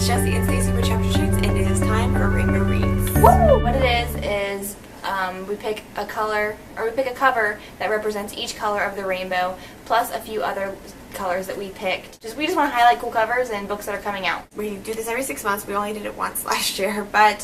is Jessie and Stacy with Chapter Sheets, and it is time for Rainbow Reads. Woo! What it is we pick a color, or we pick a cover that represents each color of the rainbow, plus a few other colors that we picked. We just want to highlight cool covers and books that are coming out. We do this every 6 months. We only did it once last year, but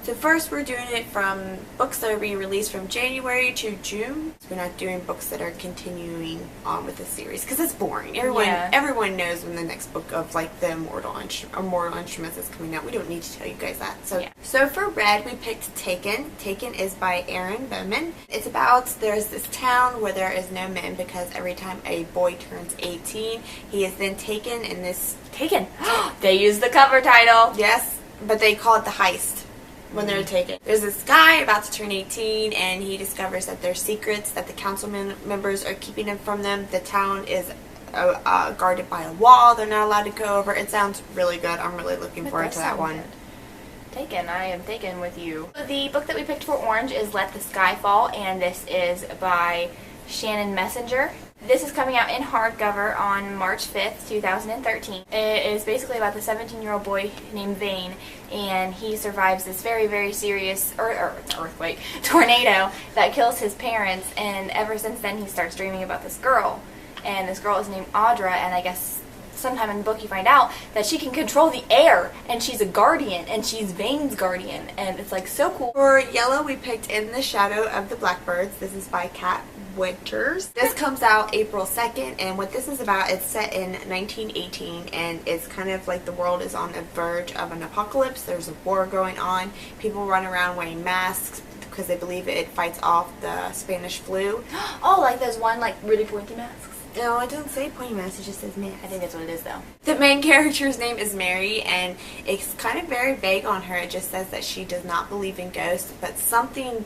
So first we're doing it from books that are being released from January to June. We're not doing books that are continuing on with the series because it's boring. Everyone knows when the next book of like the Mortal Instruments is coming out. We don't need to tell you guys that. So for red we picked Taken. Taken is by Aaron Bowman. It's about there's this town where there is no men because every time a boy turns 18 he is then taken in this... Taken! They use the cover title! Yes, but they call it the heist. When they're taken. There's this guy about to turn 18 and he discovers that there's secrets that the council members are keeping him from them. The town is guarded by a wall. They're not allowed to go over. It sounds really good. I'm really looking forward to that one. Good. Taken. I am taken with you. The book that we picked for orange is Let the Sky Fall, and this is by Shannon Messenger. This is coming out in hardcover on March 5th, 2013. It is basically about the 17-year-old boy named Vane, and he survives this very, very serious tornado that kills his parents, and ever since then he starts dreaming about this girl. And this girl is named Audra, and I guess sometime in the book you find out that she can control the air, and she's a guardian, and she's Vane's guardian, and it's like so cool. For yellow we picked In the Shadow of the Blackbirds. This is by Kat Winters. This comes out April 2nd, and what this is about, it's set in 1918, and it's kind of like the world is on the verge of an apocalypse. There's a war going on. People run around wearing masks because they believe it fights off the Spanish flu. Oh, like those one like really pointy masks? No, it doesn't say pointy mask, it just says mask. I think that's what it is though. The main character's name is Mary, and it's kind of very vague on her. It just says that she does not believe in ghosts, but something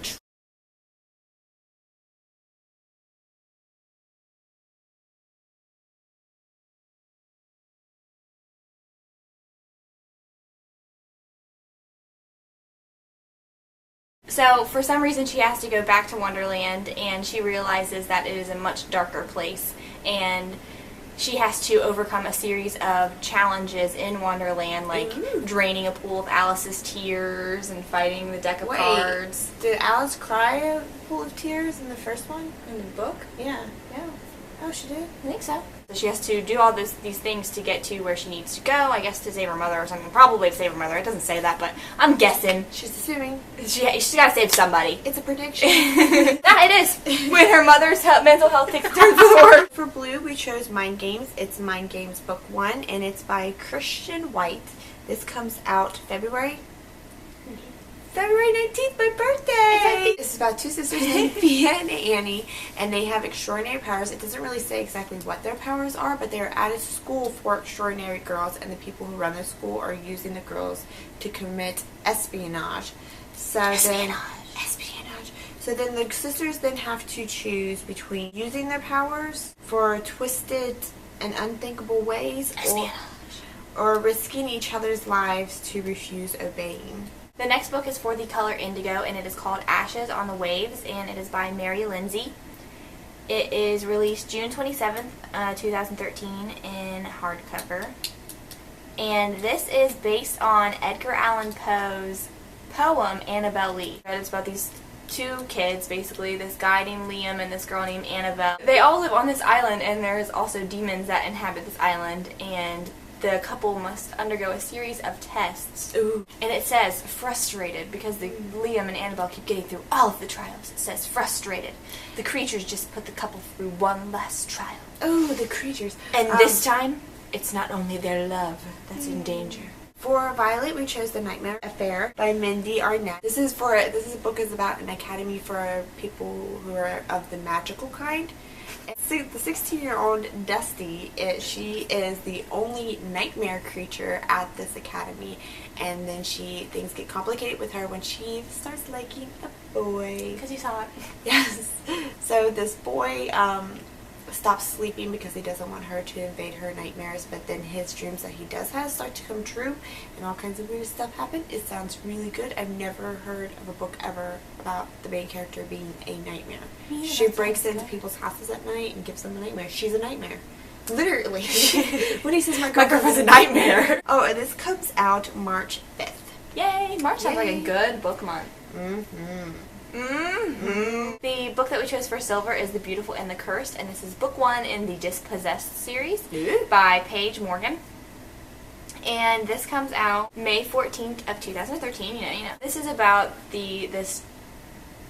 So, for some reason, she has to go back to Wonderland, and she realizes that it is a much darker place, and she has to overcome a series of challenges in Wonderland, like draining a pool of Alice's tears and fighting the deck of cards. Did Alice cry a pool of tears in the first one? In the book? Yeah. Oh, she did? I think so. So she has to do all these things to get to where she needs to go, I guess to save her mother or something. Probably to save her mother. It doesn't say that, but I'm guessing. She's assuming. She's got to save somebody. It's a prediction. It is. When her mother's mental health takes a turn for the worse. For blue, we chose Mind Games. It's Mind Games Book 1, and it's by Christian White. This comes out February 19th, my birthday! This is about two sisters named Fia and Annie, and they have extraordinary powers. It doesn't really say exactly what their powers are, but they are at a school for extraordinary girls, and the people who run the school are using the girls to commit espionage. Espionage. So then the sisters then have to choose between using their powers for twisted and unthinkable ways, or risking each other's lives to refuse obeying. The next book is for the color Indigo, and it is called Ashes on the Waves, and it is by Mary Lindsay. It is released June 27th, 2013 in hardcover. And this is based on Edgar Allan Poe's poem Annabel Lee. It's about these two kids, basically, this guy named Liam and this girl named Annabelle. They all live on this island, and there's also demons that inhabit this island, and the couple must undergo a series of tests. Ooh. And it says frustrated because Liam and Annabelle keep getting through all of the trials. It says frustrated. The creatures just put the couple through one last trial. Oh, the creatures. And this time, it's not only their love that's in danger. For Violet, we chose The Nightmare Affair by Mindy Arnett. This is a book is about an academy for people who are of the magical kind. The 16-year-old Dusty, she is the only nightmare creature at this academy, and then things get complicated with her when she starts liking a boy. Because he's hot. Yes. So this boy stops sleeping because he doesn't want her to invade her nightmares, but then his dreams that he does have start to come true, and all kinds of weird stuff happen. It sounds really good. I've never heard of a book ever about the main character being a nightmare. Yeah, she breaks into people's houses at night and gives them a nightmare. She's a nightmare. Literally. When he says my girlfriend's a nightmare. Oh, and this comes out March 5th. Yay! March sounds like a good book month. The book that we chose for silver is The Beautiful and the Cursed, and this is book 1 in the Dispossessed series by Paige Morgan. And this comes out May 14th of 2013, you know. This is about this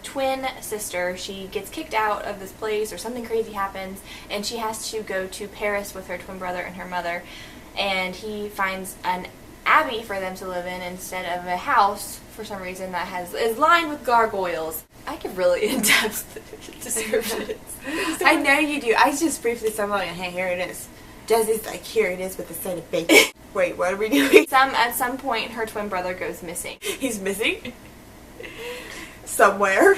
twin sister. She gets kicked out of this place or something crazy happens, and she has to go to Paris with her twin brother and her mother, and he finds an abbey for them to live in instead of a house for some reason that is lined with gargoyles. I give really in-depth descriptions. I know you do. I just briefly said, like, hey, here it is. Desi's like, here it is with a side of bacon. Wait, what are we doing? At some point, her twin brother goes missing. He's missing? Somewhere.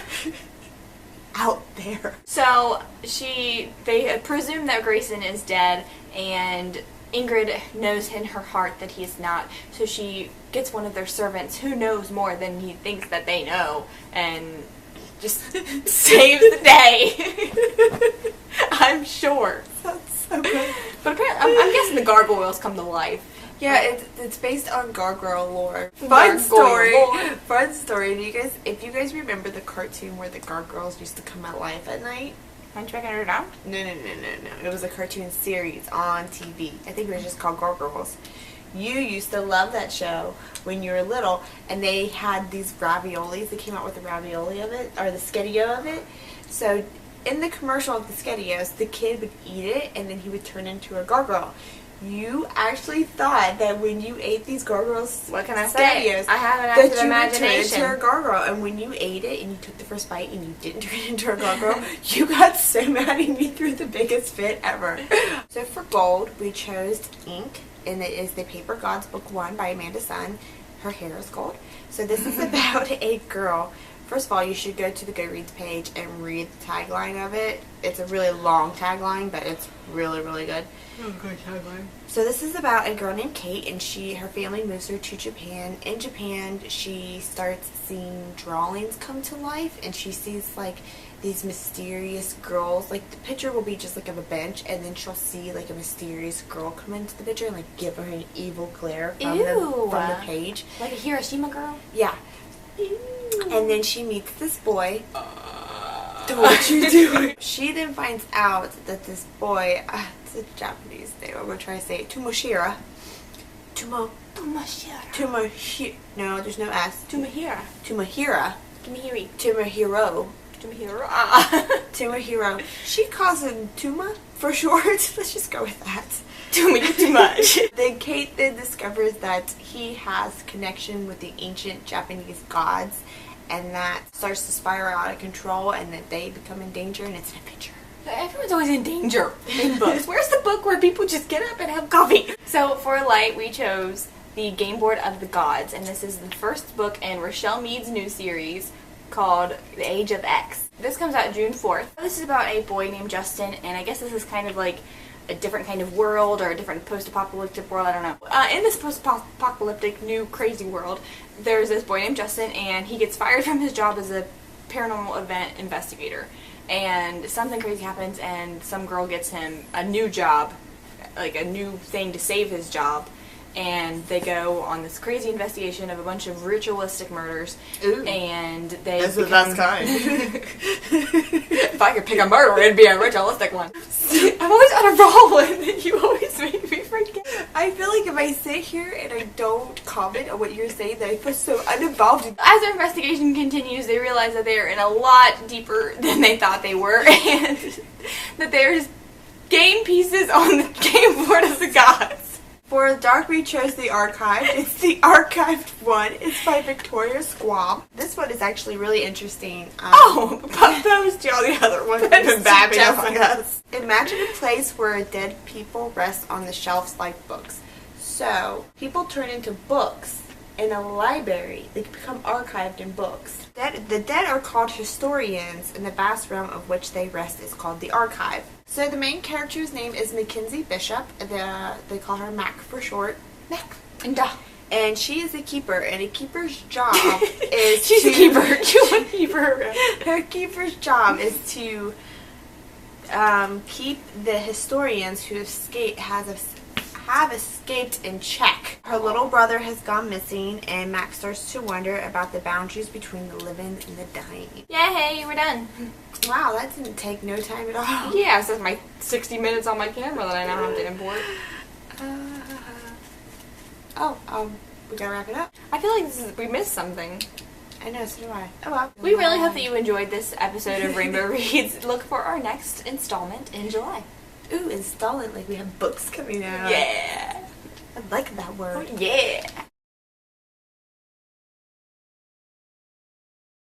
Out there. So, they presume that Grayson is dead, and Ingrid knows in her heart that he is not, so she gets one of their servants who knows more than he thinks that they know, and just saves the day. I'm sure. That's so good. But apparently, I'm guessing the gargoyles come to life. Yeah, it's based on gargoyle lore. Fun story. If you guys remember the cartoon where the gargoyles used to come at life at night? Hunchback of Notre Dame? No. It was a cartoon series on TV. I think it was just called Gargoyles. You used to love that show when you were little, and they had these raviolis. They came out with the ravioli of it, or the Schedeo of it. So in the commercial of the Schedios, the kid would eat it, and then he would turn into a gargoyle. You actually thought that when you ate these gargoyles, what can I say? I have an active imagination. That you would turn into a gargoyle, and when you ate it and you took the first bite and you didn't turn into a gargoyle, you got so mad and you threw the biggest fit ever. So for gold, we chose Ink, and it is the Paper Gods Book 1 by Amanda Sun. Her hair is gold. So this is about a girl. First of all, you should go to the Goodreads page and read the tagline of it. It's a really long tagline, but it's really, really good. Okay, tagline. So this is about a girl named Kate, and her family moves her to Japan. In Japan, she starts seeing drawings come to life, and she sees like these mysterious girls. Like the picture will be just like of a bench, and then she'll see like a mysterious girl come into the picture and like give her an evil glare from the page. Like a Hiroshima girl? Yeah. And then she meets this boy. Don't you do it. She then finds out that this boy, it's a Japanese name, I'm going to try to say it, Tomohiro. No, there's no S. Tomohiro. Tomohiro. She calls him Tuma for short. Let's just go with that. Too much. Then Kate then discovers that he has connection with the ancient Japanese gods, and that starts to spiral out of control, and that they become in danger, and it's an adventure. Everyone's always in danger in books. Where's the book where people just get up and have coffee? So for light, we chose The Game Board of the Gods, and this is the first book in Rochelle Mead's new series called The Age of X. This comes out June 4th. This is about a boy named Justin, and I guess this is kind of like a different kind of world or a different post-apocalyptic world, I don't know. In this post-apocalyptic new crazy world, there's this boy named Justin, and he gets fired from his job as a paranormal event investigator. And something crazy happens, and some girl gets him a new job, like a new thing to save his job. And they go on this crazy investigation of a bunch of ritualistic murders. Ooh. And they That's the best kind. If I could pick a murder, it'd be a ritualistic one. I'm always on a roll, and then you always make me forget. I feel like if I sit here and I don't comment on what you're saying, that I feel so uninvolved. As their investigation continues, they realize that they are in a lot deeper than they thought they were, and that there's game pieces on the game board of the gods. For Dark, we chose The Archived. It's the archived one. It's by Victoria Squab. This one is actually really interesting. Opposed to all the other ones that have been babbing on us. Imagine a place where dead people rest on the shelves like books. So, people turn into books in a library. They become archived in books. The dead are called historians, and the vast realm of which they rest is called the archive. So the main character's name is Mackenzie Bishop. They call her Mac for short. Mac. And she is a keeper, and a keeper's job is She's a keeper. You want to keep her around. Her keeper's job is to keep the historians who have escaped in check. Her little brother has gone missing, and Max starts to wonder about the boundaries between the living and the dying. Yay, we're done. Wow, that didn't take no time at all. Yeah, it says my 60 minutes on my camera that I now have to import. We gotta wrap it up. I feel like we missed something. I know, so do I. Oh well. We really hope that you enjoyed this episode of Rainbow Reads. Look for our next installment in July. Ooh, installment, like we have books coming out. Yeah. I like that word. Yeah.